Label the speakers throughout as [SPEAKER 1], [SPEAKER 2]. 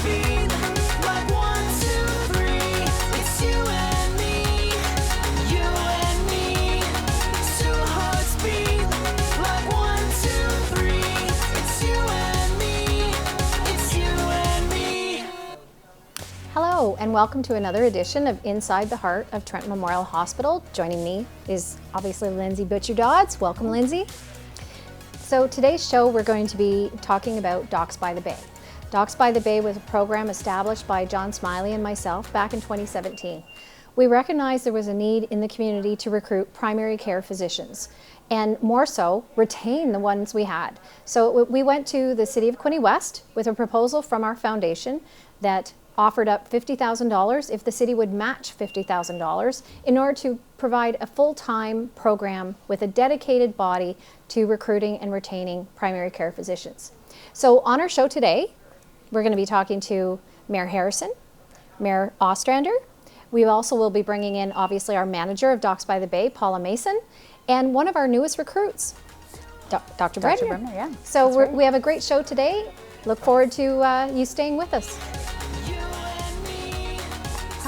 [SPEAKER 1] beat like 1, 2, 3. It's you and me, you and me. 2 hearts beat like 1, 2, 3. It's you and me, it's you and me.
[SPEAKER 2] Hello, and welcome to another edition of Inside the Heart of Trent Memorial Hospital. Joining me is obviously Lindsey Butcher-Dodds. Welcome, Lindsey. So today's show, we're going to be talking about Docs by the Bay. Docs by the Bay was a program established by John Smiley and myself back in 2017. We recognized there was a need in the community to recruit primary care physicians, and more so, retain the ones we had. So we went to the City of Quinte West with a proposal from our foundation that offered up $50,000 if the city would match $50,000 in order to provide a full-time program with a dedicated body to recruiting and retaining primary care physicians. So on our show today, we're going to be talking to Mayor Harrison, Mayor Ostrander. We also will be bringing in obviously our manager of Docs by the Bay, Paula Mason, and one of our newest recruits, Dr. Brenner.
[SPEAKER 3] Yeah.
[SPEAKER 2] So we have a great show today. Look forward to you staying with us.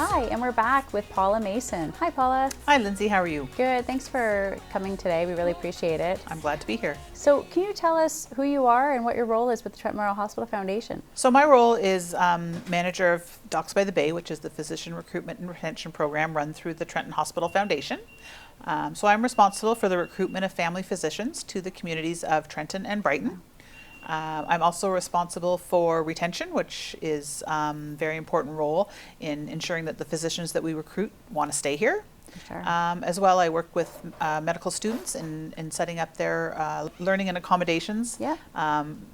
[SPEAKER 3] Hi, and we're back with Paula Mason. Hi, Paula.
[SPEAKER 4] Hi, Lindsay. How are you?
[SPEAKER 3] Good. Thanks for coming today. We really appreciate it.
[SPEAKER 4] I'm glad to be here.
[SPEAKER 3] So can you tell us who you are and what your role is with the Trent Memorial Hospital Foundation?
[SPEAKER 4] So my role is manager of Docs by the Bay, which is the physician recruitment and retention program run through the Trenton Hospital Foundation. So I'm responsible for the recruitment of family physicians to the communities of Trenton and Brighton. I'm also responsible for retention, which is a very important role in ensuring that the physicians that we recruit want to stay here.
[SPEAKER 3] Sure.
[SPEAKER 4] As well, I work with medical students in setting up their learning and accommodations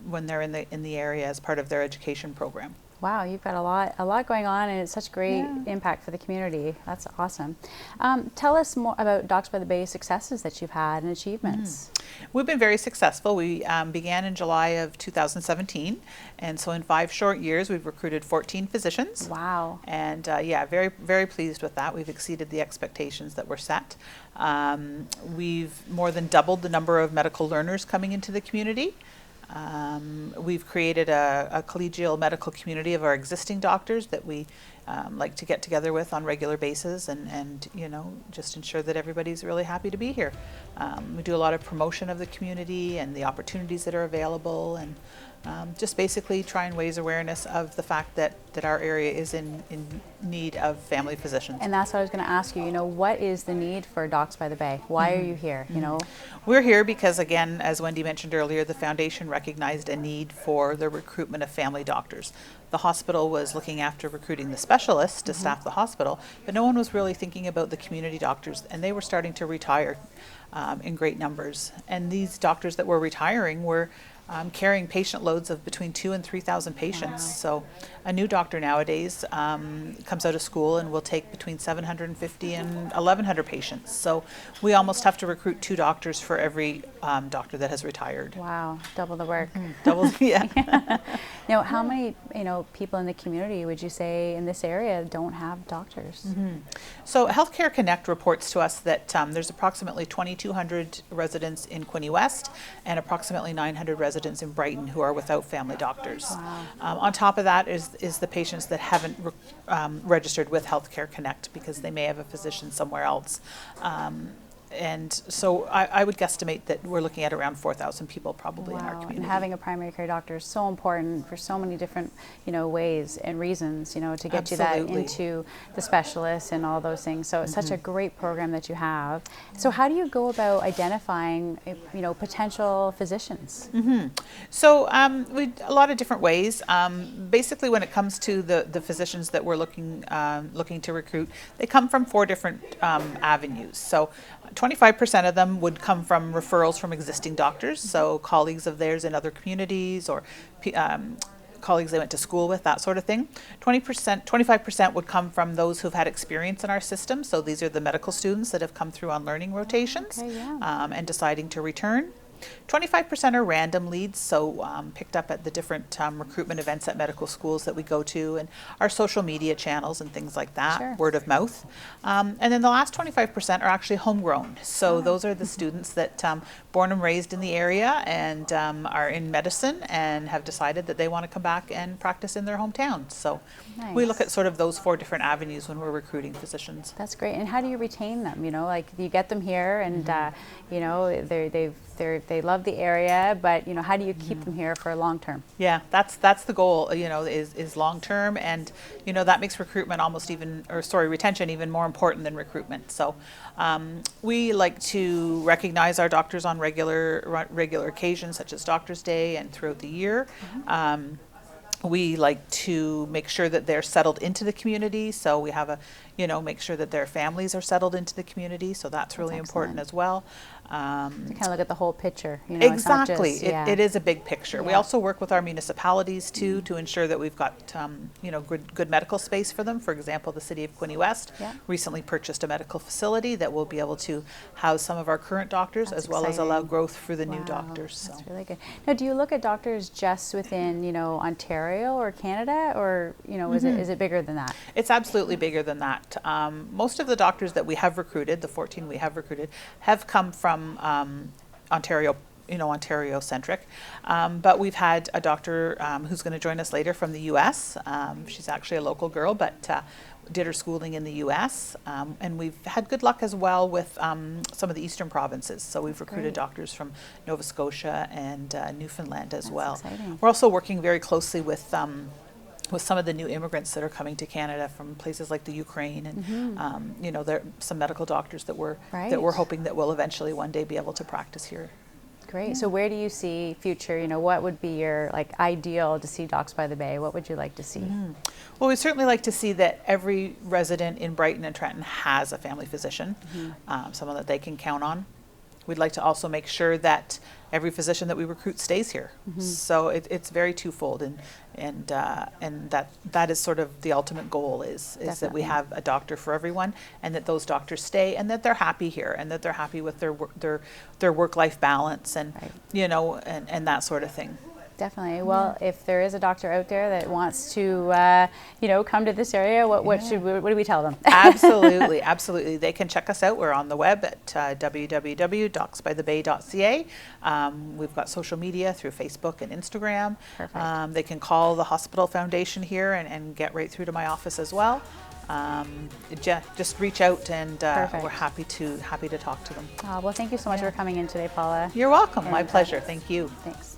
[SPEAKER 4] when they're in the area as part of their education program.
[SPEAKER 3] Wow, you've got a lot going on, and it's such great impact for the community. That's awesome. Tell us more about Docs by the Bay successes that you've had and achievements.
[SPEAKER 4] We've been very successful. We began in July of 2017, and so in 5 short years, we've recruited 14 physicians.
[SPEAKER 3] Wow.
[SPEAKER 4] And very, very pleased with that. We've exceeded the expectations that were set. We've more than doubled the number of medical learners coming into the community. We've created a collegial medical community of our existing doctors that we like to get together with on regular basis and you know, just ensure that everybody's really happy to be here. We do a lot of promotion of the community and the opportunities that are available, and just basically try and raise awareness of the fact that our area is in need of family physicians.
[SPEAKER 3] And that's what I was going to ask you. You know, what is the need for Docs by the Bay? Why are you here? You know,
[SPEAKER 4] we're here because, again, as Wendy mentioned earlier, the foundation recognized a need for the recruitment of family doctors. The hospital was looking after recruiting the specialists to staff the hospital, but no one was really thinking about the community doctors, and they were starting to retire in great numbers. And these doctors that were retiring were carrying patient loads of between 2,000 and 3,000 patients. Wow. So a new doctor nowadays comes out of school and will take between 750 and 1,100 patients. So we almost have to recruit 2 doctors for every doctor that has retired.
[SPEAKER 3] Wow, double the work.
[SPEAKER 4] Double, yeah.
[SPEAKER 3] Now, how many people in the community would you say in this area don't have doctors?
[SPEAKER 4] So Healthcare Connect reports to us that there's approximately 2,200 residents in Quinte West and approximately 900 residents in Brighton who are without family doctors.
[SPEAKER 3] Wow.
[SPEAKER 4] On top of that is the patients that haven't registered with Healthcare Connect because they may have a physician somewhere else. And so I would guesstimate that we're looking at around 4,000 people probably in our community.
[SPEAKER 3] And having a primary care doctor is so important for so many different, ways and reasons, to get you that into the specialists and all those things. So it's such a great program that you have. So how do you go about identifying, potential physicians?
[SPEAKER 4] So a lot of different ways. Basically, when it comes to the physicians that we're looking to recruit, they come from 4 different avenues. So 25% of them would come from referrals from existing doctors, so colleagues of theirs in other communities or colleagues they went to school with, that sort of thing. 25% would come from those who've had experience in our system, so these are the medical students that have come through on learning rotations and deciding to return. 25% are random leads, so picked up at the different recruitment events at medical schools that we go to, and our social media channels and things like that,
[SPEAKER 3] Sure.
[SPEAKER 4] word of mouth. And then the last 25% are actually homegrown. So those are the students that born and raised in the area and are in medicine and have decided that they want to come back and practice in their hometown. So we look
[SPEAKER 3] Nice.
[SPEAKER 4] at sort of those 4 different avenues when we're recruiting physicians.
[SPEAKER 3] That's great. And how do you retain them? You know, like you get them here, and you know they love the area, but you know, how do you keep them here for long term?
[SPEAKER 4] Yeah, that's the goal, you know, is long term, and you know, that makes recruitment retention even more important than recruitment. So we like to recognize our doctors on regular occasions, such as Doctor's Day and throughout the year. We like to make sure that they're settled into the community, so we have make sure that their families are settled into the community, so that's really important as well.
[SPEAKER 3] You kind of look at the whole picture. You know, it's not
[SPEAKER 4] Exactly,
[SPEAKER 3] just,
[SPEAKER 4] it is a big picture. We
[SPEAKER 3] Yeah.
[SPEAKER 4] also work with our municipalities too to ensure that we've got good medical space for them. For example, the city of Quinte West
[SPEAKER 3] Yeah.
[SPEAKER 4] recently purchased a medical facility that will be able to house some of our current doctors,
[SPEAKER 3] That's
[SPEAKER 4] as well as allow
[SPEAKER 3] exciting.
[SPEAKER 4] growth for the new
[SPEAKER 3] Wow,
[SPEAKER 4] doctors. So.
[SPEAKER 3] That's really good. Now, do you look at doctors just within, you know, Ontario or Canada, or you know, is it bigger than that?
[SPEAKER 4] It's absolutely bigger than that. Most of the doctors that we have recruited, the 14 we have recruited, have come from Ontario, Ontario-centric. But we've had a doctor who's going to join us later from the U.S. She's actually a local girl, but did her schooling in the U.S. And we've had good luck as well with some of the eastern provinces. So we've recruited
[SPEAKER 3] great.
[SPEAKER 4] doctors from Nova Scotia and Newfoundland as
[SPEAKER 3] That's
[SPEAKER 4] well.
[SPEAKER 3] exciting.
[SPEAKER 4] We're also working very closely with some of the new immigrants that are coming to Canada from places like the Ukraine, and there are some medical doctors that we're
[SPEAKER 3] Right.
[SPEAKER 4] hoping that will eventually one day be able to practice here.
[SPEAKER 3] Great. So where do you see future? You know, what would be your ideal to see Docs by the Bay? What would you like to see?
[SPEAKER 4] Well, we certainly like to see that every resident in Brighton and Trenton has a family physician, someone that they can count on. We'd like to also make sure that every physician that we recruit stays here. So it's very twofold, and that is sort of the ultimate goal is that
[SPEAKER 3] Definitely.
[SPEAKER 4] we have a doctor for everyone, and that those doctors stay, and that they're happy here, and that they're happy with their work-life balance, and
[SPEAKER 3] Right.
[SPEAKER 4] and that sort of thing.
[SPEAKER 3] Definitely. Well, if there is a doctor out there that wants to, come to this area, what do we tell them?
[SPEAKER 4] Absolutely, absolutely. They can check us out. We're on the web at www.docsbythebay.ca. We've got social media through Facebook and Instagram.
[SPEAKER 3] Perfect.
[SPEAKER 4] They can call the Hospital Foundation here and get right through to my office as well. Just reach out, and
[SPEAKER 3] Perfect.
[SPEAKER 4] we're happy to talk to them.
[SPEAKER 3] Well, thank you so much for coming in today, Paula.
[SPEAKER 4] You're welcome. My
[SPEAKER 3] And,
[SPEAKER 4] pleasure. Thank you.
[SPEAKER 3] Thanks.